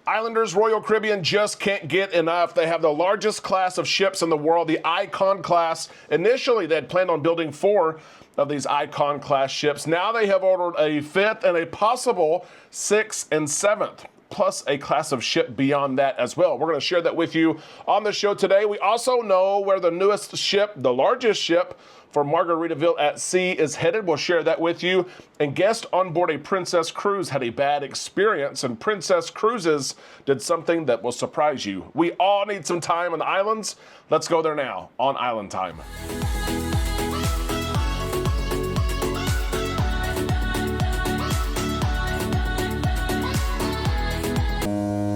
Islanders Royal Caribbean just can't get enough. They have the largest class of ships in the world, the Icon class. Initially, they had planned on building 4 of these Icon class ships. Now they have ordered a 5th and a possible 6th and 7th, plus a class of ship beyond that as well. We're going to share that with you on the show today. We also know where the newest ship, the largest ship for Margaritaville at Sea, is headed. We'll share that with you. And guest on board a Princess cruise had a bad experience, and Princess Cruises did something that will surprise you. We all need some time on the islands. Let's go there now on Island Time.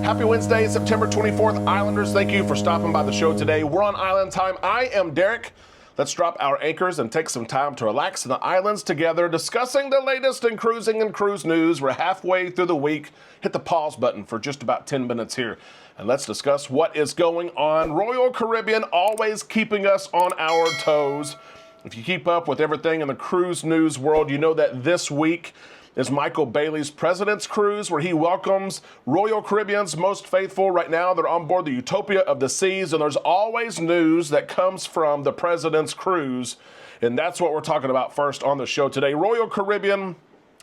Happy Wednesday, September 24th. Islanders, thank you for stopping by the show today. We're on Island Time. I am Derek. Let's drop our anchors and take some time to relax in the islands together, discussing the latest in cruising and cruise news. We're halfway through the week. Hit the pause button for just about 10 minutes here, and let's discuss what is going on. Royal Caribbean always keeping us on our toes. If you keep up with everything in the cruise news world, you know that this week is Michael Bailey's President's Cruise, where he welcomes Royal Caribbean's most faithful. Right now, they're on board the Utopia of the Seas, and there's always news that comes from the President's Cruise, and that's what we're talking about first on the show today. Royal Caribbean,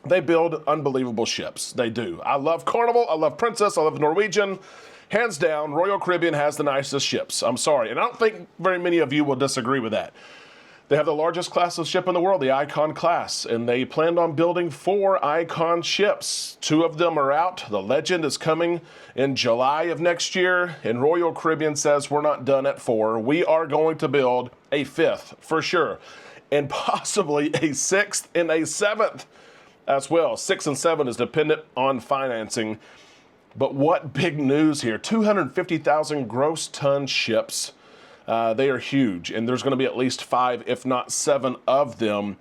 they build unbelievable ships. They do. I love Carnival, I love Princess, I love Norwegian. Hands down, Royal Caribbean has the nicest ships. I'm sorry, and I don't think very many of you will disagree with that. They have the largest class of ship in the world, the Icon class, and they planned on building 4 Icon ships. 2 of them are out. The Legend is coming in July of next year, and Royal Caribbean says we're not done at 4. We are going to build a 5th for sure, and possibly a 6th and a 7th as well. 6 and 7 is dependent on financing. But what big news here. 250,000 gross ton ships. They are huge, and there's going to be at least 5, if not 7 of them.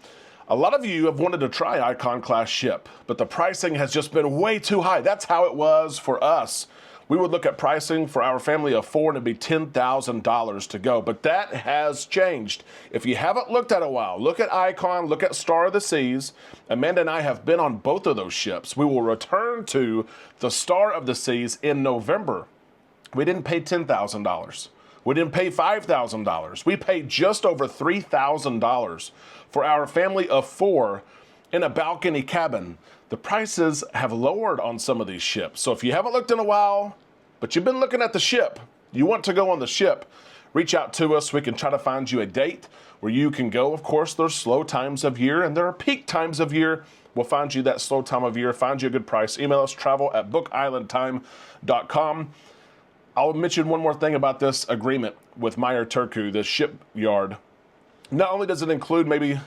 A lot of you have wanted to try Icon class ship, but the pricing has just been way too high. That's how it was for us. We would look at pricing for our family of 4, and it'd be $10,000 to go, but that has changed. If you haven't looked at it in a while, look at Icon, look at Star of the Seas. Amanda and I have been on both of those ships. We will return to the Star of the Seas in November. We didn't pay $10,000. We didn't pay $5,000. We paid just over $3,000 for our family of 4 in a balcony cabin. The prices have lowered on some of these ships. So if you haven't looked in a while, but you've been looking at the ship, you want to go on the ship, reach out to us. We can try to find you a date where you can go. Of course, there's slow times of year and there are peak times of year. We'll find you that slow time of year, find you a good price. Email us, travel@bookislandtime.com. I'll mention one more thing about this agreement with Meyer Turku, the shipyard. Not only does it include maybe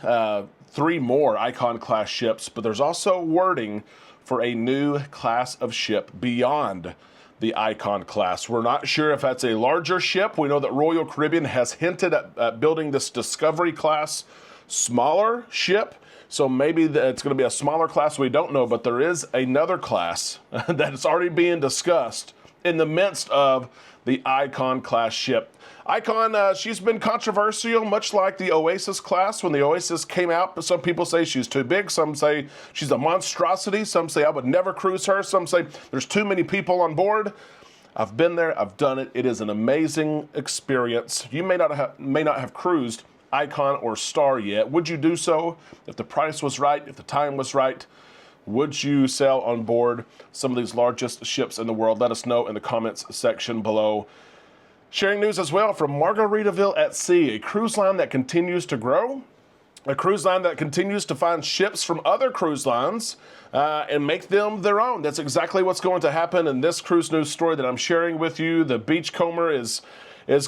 3 more Icon class ships, but there's also wording for a new class of ship beyond the Icon class. We're not sure if that's a larger ship. We know that Royal Caribbean has hinted at building this Discovery class smaller ship. So maybe it's going to be a smaller class. We don't know, but there is another class that is already being discussed in the midst of the Icon class ship. Icon, she's been controversial, much like the Oasis class. When the Oasis came out, some people say she's too big. Some say she's a monstrosity. Some say I would never cruise her. Some say there's too many people on board. I've been there. I've done it. It is an amazing experience. You may not have cruised Icon or Star yet. Would you do so if the price was right, if the time was right? Would you sail on board some of these largest ships in the world? Let us know in the comments section below. Sharing news as well from Margaritaville at Sea, a cruise line that continues to grow, a cruise line that continues to find ships from other cruise lines and make them their own. That's exactly what's going to happen in this cruise news story that I'm sharing with you. The Beachcomber is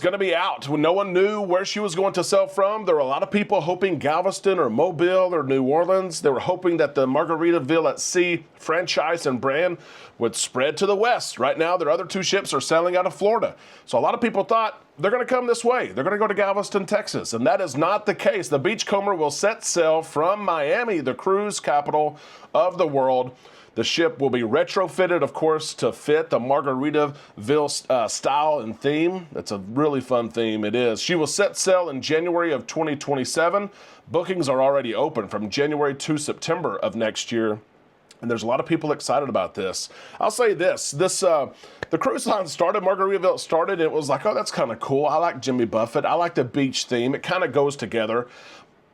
going to be out. When no one knew where she was going to sail from, there were a lot of people hoping Galveston or Mobile or New Orleans. They were hoping that the Margaritaville at Sea franchise and brand would spread to the west. Right now, their other 2 ships are sailing out of Florida. So a lot of people thought they're going to come this way. They're going to go to Galveston, Texas. And that is not the case. The Beachcomber will set sail from Miami, the cruise capital of the world. The ship will be retrofitted, of course, to fit the Margaritaville style and theme. It's a really fun theme, it is. She will set sail in January of 2027. Bookings are already open from January to September of next year. And there's a lot of people excited about this. I'll say this, the cruise line started, Margaritaville started, and it was like, oh, that's kind of cool. I like Jimmy Buffett. I like the beach theme. It kind of goes together.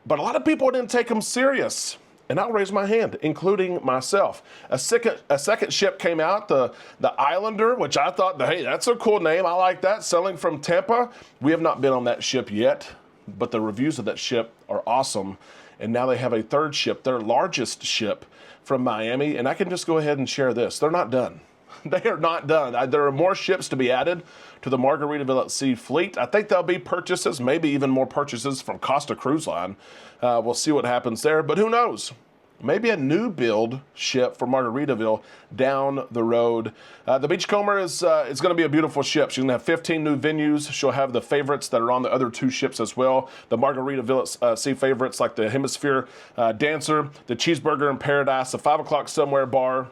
But a lot of people didn't take them serious. And I'll raise my hand, including myself. A second ship came out, the Islander, which I thought, hey, that's a cool name. I like that, sailing from Tampa. We have not been on that ship yet, but the reviews of that ship are awesome. And now they have a third ship, their largest ship, from Miami, and I can just go ahead and share this. They're not done. They are not done. There are more ships to be added to the Margaritaville at Sea fleet. I think there'll be purchases, maybe even more purchases from Costa Cruise Line. We'll see what happens there, but who knows? Maybe a new build ship for Margaritaville down the road. The Beachcomber is going to be a beautiful ship. She's going to have 15 new venues. She'll have the favorites that are on the other two ships as well. The Margaritaville at Sea favorites like the Hemisphere Dancer, the Cheeseburger in Paradise, the 5 o'clock somewhere bar,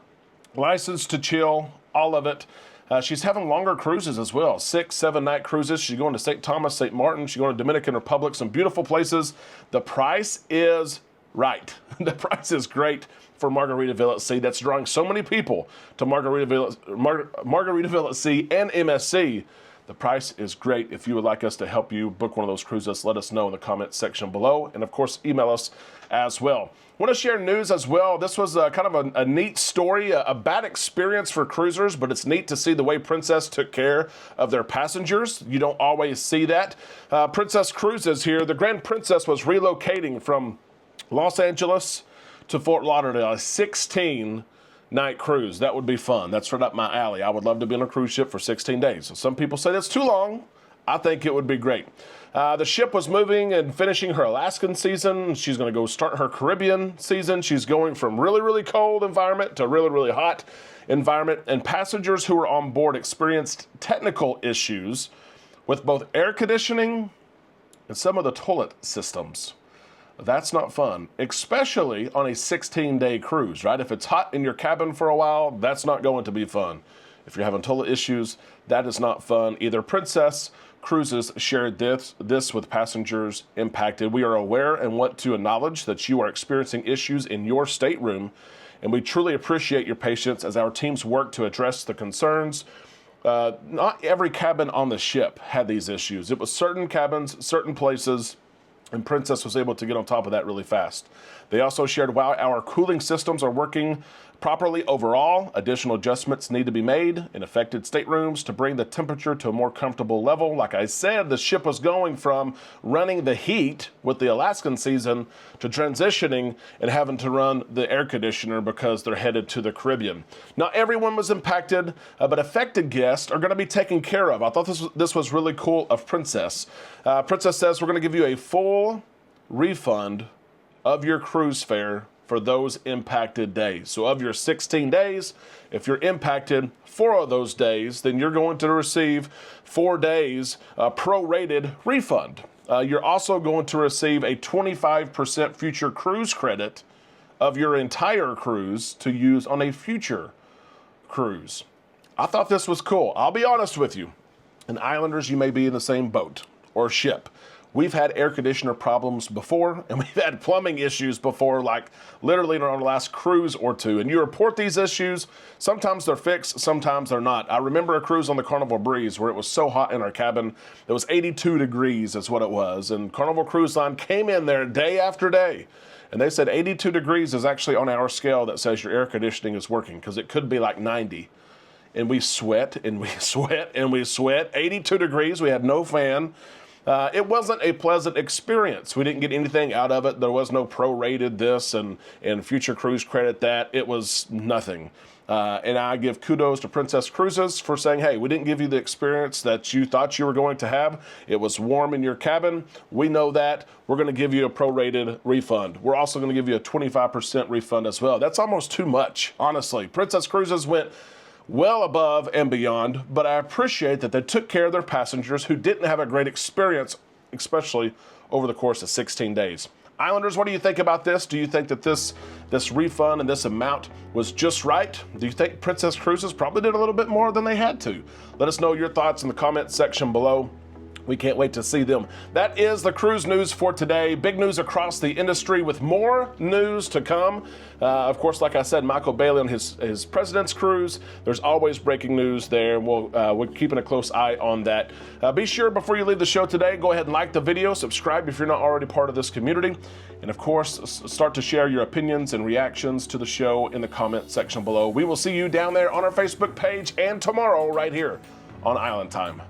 License to Chill, all of it. She's having longer cruises as well, 6-7 night cruises. She's going to St. Thomas, St. Martin. She's going to Dominican Republic, some beautiful places. The price is right. The price is great for Margaritaville at Sea. That's drawing so many people to Margaritaville at Sea and MSC. The price is great. If you would like us to help you book one of those cruises, let us know in the comments section below. And of course, email us as well. I want to share news as well. This was kind of a neat story, a bad experience for cruisers, but it's neat to see the way Princess took care of their passengers. You don't always see that. Princess Cruises here, the Grand Princess was relocating from Los Angeles to Fort Lauderdale, a 16-night cruise. That would be fun. That's right up my alley. I would love to be on a cruise ship for 16 days. Some people say that's too long. I think it would be great. The ship was moving and finishing her Alaskan season. She's going to go start her Caribbean season. She's going from really, really cold environment to really, really hot environment. And passengers who were on board experienced technical issues with both air conditioning and some of the toilet systems. That's not fun, especially on a 16-day cruise, right? If it's hot in your cabin for a while, that's not going to be fun. If you're having toilet issues, that is not fun either. Princess Cruises shared this with passengers impacted. We are aware and want to acknowledge that you are experiencing issues in your stateroom, and we truly appreciate your patience as our teams work to address the concerns. Not every cabin on the ship had these issues. It was certain cabins, certain places, and Princess was able to get on top of that really fast. They also shared, while our cooling systems are working properly overall, additional adjustments need to be made in affected staterooms to bring the temperature to a more comfortable level. Like I said, the ship was going from running the heat with the Alaskan season to transitioning and having to run the air conditioner because they're headed to the Caribbean. Not everyone was impacted, but affected guests are going to be taken care of. I thought this was really cool of Princess. Princess says, we're going to give you a full refund of your cruise fare for those impacted days. So of your 16 days, if you're impacted 4 of those days, then you're going to receive 4 days prorated refund. You're also going to receive a 25% future cruise credit of your entire cruise to use on a future cruise. I thought this was cool. I'll be honest with you. And Islanders, you may be in the same boat or ship. We've had air conditioner problems before, and we've had plumbing issues before, like literally on our last cruise or two. And you report these issues, sometimes they're fixed, sometimes they're not. I remember a cruise on the Carnival Breeze where it was so hot in our cabin, it was 82 degrees is what it was. And Carnival Cruise Line came in there day after day, and they said 82 degrees is actually on our scale that says your air conditioning is working, because it could be like 90. And we sweat, and we sweat, and we sweat. 82 degrees, we had no fan. It wasn't a pleasant experience. We didn't get anything out of it. There was no prorated this and future cruise credit that. It was nothing. And I give kudos to Princess Cruises for saying, hey, we didn't give you the experience that you thought you were going to have. It was warm in your cabin. We know that. We're going to give you a prorated refund. We're also going to give you a 25% refund as well. That's almost too much, honestly. Princess Cruises went well above and beyond, but I appreciate that they took care of their passengers who didn't have a great experience, especially over the course of 16 days. Islanders, what do you think about this? Do you think that this refund and this amount was just right? Do you think Princess Cruises probably did a little bit more than they had to? Let us know your thoughts in the comments section below. We can't wait to see them. That is the cruise news for today. Big news across the industry with more news to come. Of course, like I said, Michael Bailey on his President's Cruise. There's always breaking news there. We're keeping a close eye on that. Be sure before you leave the show today, go ahead and like the video, subscribe if you're not already part of this community. And of course, start to share your opinions and reactions to the show in the comment section below. We will see you down there on our Facebook page and tomorrow right here on Island Time.